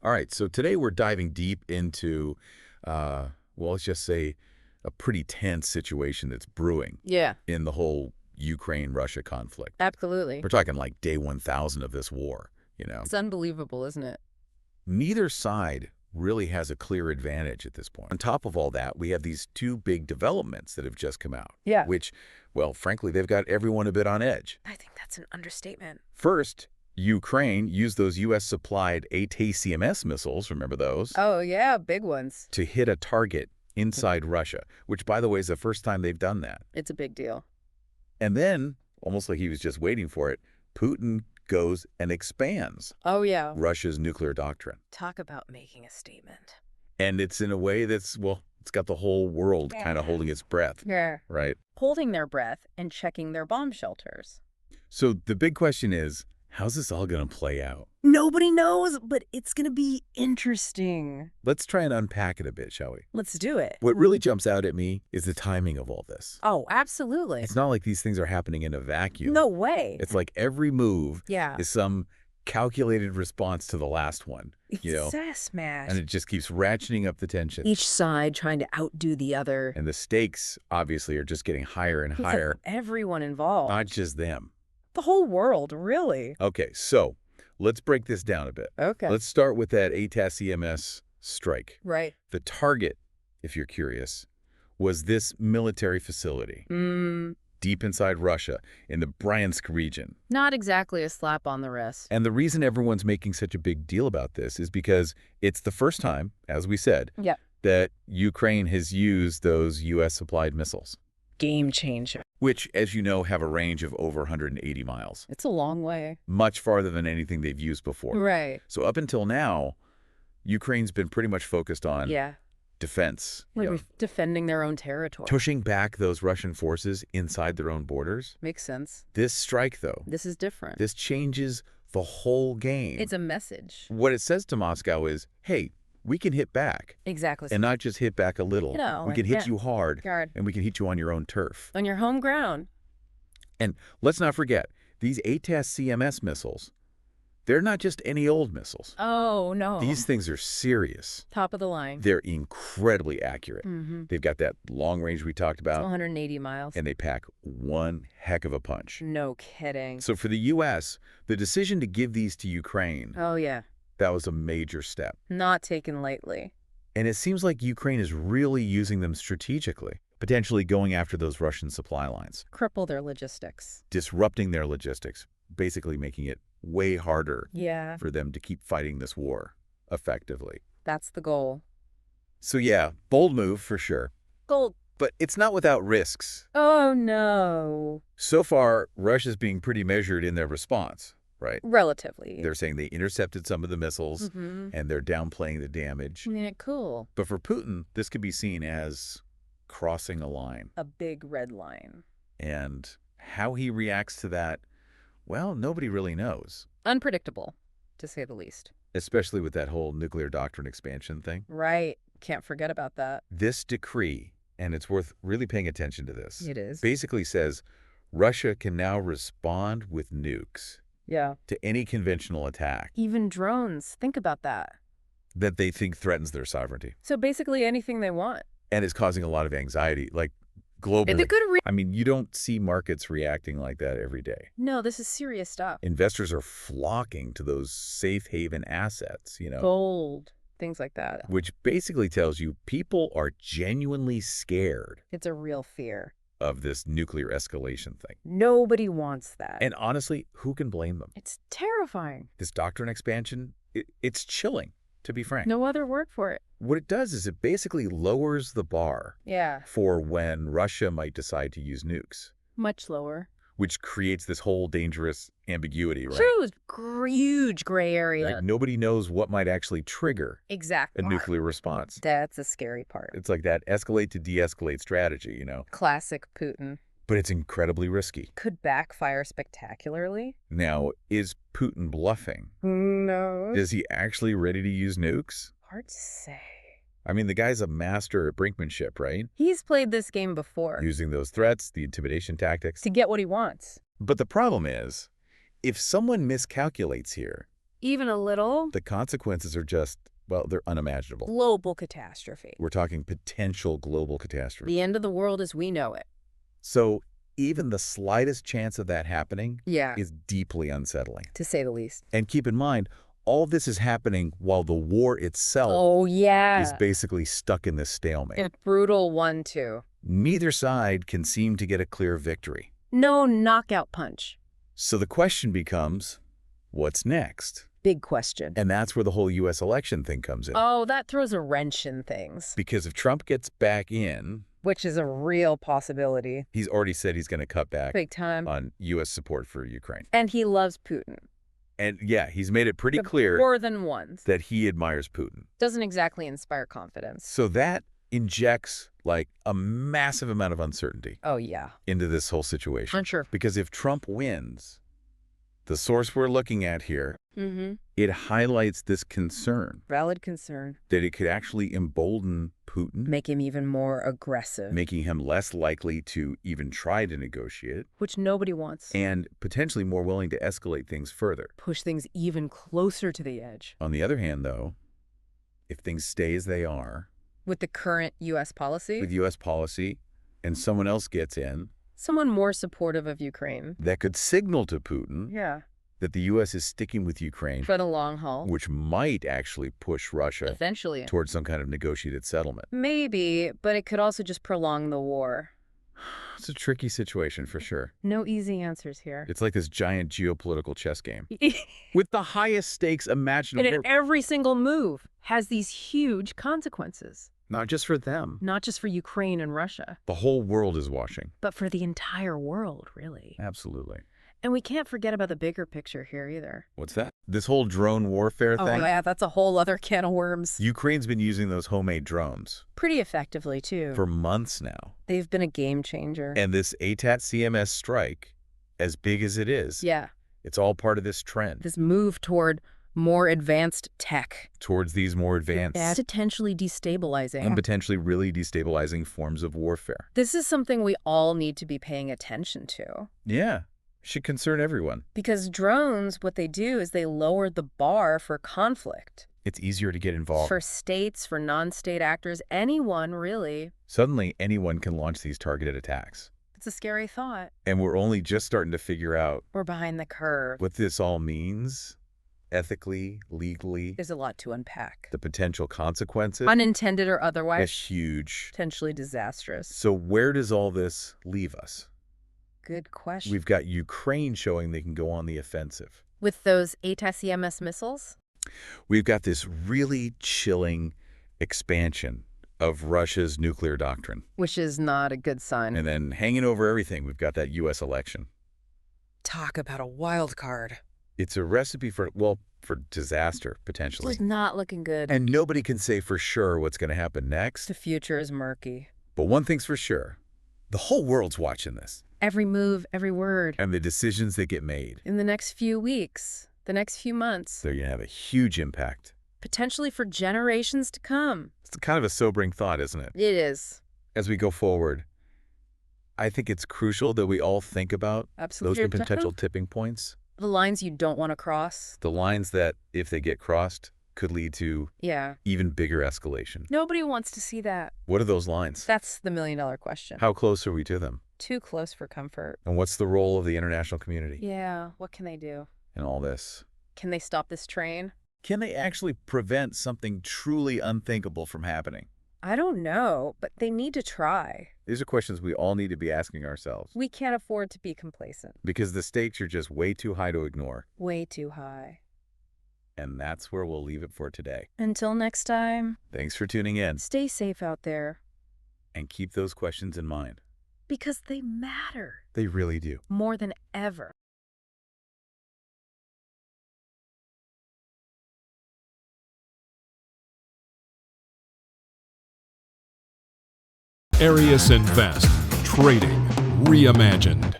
All right, so today we're diving deep into, well, let's just say a pretty tense situation that's brewing Yeah, in the whole Ukraine-Russia conflict. absolutely. We're talking like day 1,000 of this war, you know. It's unbelievable, isn't it? Neither side really has a clear advantage at this point. On top of all that, we have these two big developments that have just come out, Yeah. which, well, frankly, they've got everyone a bit on edge. I think that's an understatement. First, Ukraine used those U.S.-supplied ATACMS missiles, remember those, Oh, yeah, big ones. to hit a target inside Russia, which, by the way, is the first time they've done that. It's a big deal. And then, almost like he was just waiting for it, Putin goes and expands Oh, yeah. Russia's nuclear doctrine. Talk about making a statement. And it's in a way that's, well, it's got the whole world kind of holding its breath, Yeah. right? Holding their breath and checking their bomb shelters. So the big question is, how's this all going to play out? Nobody knows, but it's going to be interesting. Let's try and unpack it a bit, shall we? Let's do it. What really jumps out at me is the timing of all this. Oh, absolutely. It's not like these things are happening in a vacuum. No way. It's like every move Yeah. is some calculated response to the last one, you know? It's a smash. And it just keeps ratcheting up the tension. Each side trying to outdo the other. And the stakes, obviously, are just getting higher and It's higher. like everyone involved. Not just them. The whole world, really. Okay, so let's break this down a bit. Okay. Let's start with that ATACMS strike. Right. The target, if you're curious, was this military facility deep inside Russia in the Bryansk region. Not exactly a slap on the wrist. And the reason everyone's making such a big deal about this is because it's the first time, as we said, Yeah. that Ukraine has used those U.S.-supplied missiles, Game changer. which, as you know, have a range of over 180 miles, It's a long way. much farther than anything they've used before. Right. So up until now, Ukraine's been pretty much focused on Yeah. defense, you Like know, defending their own territory. pushing back those Russian forces inside their own borders. Makes sense. This strike, though, This is different. this changes the whole game. It's a message. What it says to Moscow is, hey, we can hit back, Exactly. and not just hit back a little. You know, We can hit yeah. you hard, Guard. and we can hit you on your own turf. On your home ground. And let's not forget, these ATACMS missiles, they're not just any old missiles. Oh, no. These things are serious. Top of the line. They're incredibly accurate. Mm-hmm. They've got that long range we talked It's about, 180 miles. and they pack one heck of a punch. No kidding. So for the U.S., the decision to give these to Ukraine, Oh, yeah. that was a major step. Not taken lightly. And it seems like Ukraine is really using them strategically, potentially going after those Russian supply lines, Cripple their logistics. disrupting their logistics, basically making it way harder Yeah. for them to keep fighting this war effectively. That's the goal. So yeah, bold move for sure. Gold. But it's not without risks. Oh, no. So far, Russia's being pretty measured in their response, right? Relatively. They're saying they intercepted some of the missiles, Mm-hmm. and they're downplaying the damage. Yeah, cool. But for Putin, this could be seen as crossing a line. A big red line. And how he reacts to that, well, nobody really knows, Unpredictable, to say the least. especially with that whole nuclear doctrine expansion thing. Right. Can't forget about that. This decree, and it's worth really paying attention to this, It is. basically says Russia can now respond with nukes Yeah. to any conventional attack Even drones. Think about that. that they think threatens their sovereignty So basically anything they want. and is causing a lot of anxiety, like globally. It's a good I mean, you don't see markets reacting like that every day. No, this is serious stuff. Investors are flocking to those safe haven assets, you know, Gold. Things like that. which basically tells you people are genuinely scared It's a real fear. of this nuclear escalation thing. Nobody wants that. And honestly, who can blame them? It's terrifying. This doctrine expansion, it's chilling, to be frank. No other word for it. What it does is it basically lowers the bar Yeah. for when Russia might decide to use nukes, Much lower. which creates this whole dangerous ambiguity, right? Huge gray area. Like nobody knows what might actually trigger Exactly. a nuclear response. That's a scary part. It's like that escalate to de-escalate strategy, you know, Classic Putin. but it's incredibly risky. Could backfire spectacularly. Now, is Putin bluffing? No. Is he actually ready to use nukes? Hard to say. I mean, the guy's a master at brinkmanship, right? He's played this game before Using those threats, the intimidation tactics. to get what he wants. But the problem is, if someone miscalculates here, even a little, the consequences are just, well, they're unimaginable. global catastrophe. We're talking potential global catastrophe. The end of the world as we know it. So even the slightest chance of that happening Yeah, is deeply unsettling. to say the least. And keep in mind, all this is happening while the war itself Oh, yeah. is basically stuck in this stalemate. A brutal one, too. Neither side can seem to get a clear victory. No knockout punch. So the question becomes, what's next? Big question. And that's where the whole U.S. election thing comes in. Oh, that throws a wrench in things. Because if Trump gets back in, Which is a real possibility. he's already said he's going to cut back Big time. on U.S. support for Ukraine. And he loves Putin. And yeah, he's made it pretty clear More than once. that he admires Putin. Doesn't exactly inspire confidence. So that injects like a massive amount of uncertainty Oh, yeah. into this whole situation. Unsure. Because if Trump wins, the source we're looking at here, Mm-hmm. it highlights this concern Valid concern. that it could actually embolden Putin, Make him even more aggressive. making him less likely to even try to negotiate, Which nobody wants. and potentially more willing to escalate things further. Push things even closer to the edge. On the other hand, though, if things stay as they are, With the current U.S. policy, with U.S. policy, and someone else gets in, someone more supportive of Ukraine. that could signal to Putin Yeah. that the U.S. is sticking with Ukraine, For the long haul. which might actually push Russia Eventually. towards some kind of negotiated settlement. Maybe, but it could also just prolong the war. It's a tricky situation for sure. No easy answers here. It's like this giant geopolitical chess game with the highest stakes imaginable. And every single move has these huge consequences. Not just for them. Not just for Ukraine and Russia, The whole world is watching. but for the entire world, really. Absolutely. And we can't forget about the bigger picture here either. What's that? This whole drone warfare Oh, thing? yeah, that's a whole other can of worms. Ukraine's been using those homemade drones Pretty effectively, too. for months now. They've been a game changer. And this ATAT CMS strike, as big as it is, Yeah, it's all part of this trend this move toward more advanced tech. towards these more advanced That's potentially destabilizing. and potentially really destabilizing forms of warfare. This is something we all need to be paying attention to. Yeah, should concern everyone. Because drones, what they do is they lower the bar for conflict. It's easier to get involved. For states, for non-state actors, anyone really. Suddenly, anyone can launch these targeted attacks. It's a scary thought. And we're only just starting to figure out We're behind the curve. what this all means, ethically, legally, There's a lot to unpack. the potential consequences. Unintended or It's otherwise, huge. potentially disastrous. So where does all this leave us? Good question. We've got Ukraine showing they can go on the offensive. With those ATACMS missiles? We've got this really chilling expansion of Russia's nuclear doctrine. Which is not a good sign. And then hanging over everything, we've got that U.S. election. Talk about a wild card. It's a recipe for, well, for disaster, potentially. It's not looking good. And nobody can say for sure what's going to happen next. The future is murky. But one thing's for sure, the whole world's watching this. Every move, every word. And the decisions that get made, In the next few weeks, the next few months, they're going to have a huge impact. potentially for generations to come. It's kind of a sobering thought, isn't it? It is. As we go forward, I think it's crucial that we all think about Absolutely. those potential tipping points. The lines you don't want to cross. The lines that, if they get crossed, could lead to Yeah. even bigger escalation. Nobody wants to see that. What are those lines? That's the million-dollar question. How close are we to them? Too close for comfort. And what's the role of the international community Yeah, what can they do? in all this? Can they stop this train? Can they actually prevent something truly unthinkable from happening? I don't know, but they need to try. These are questions we all need to be asking ourselves, We can't afford to be complacent. because the stakes are just way too high to ignore. Way too high. And that's where we'll leave it for today. Until next time, Thanks for tuning in, stay safe out there. and keep those questions in mind. Because they matter They really do. more than ever. Arieous Invest. Trading reimagined.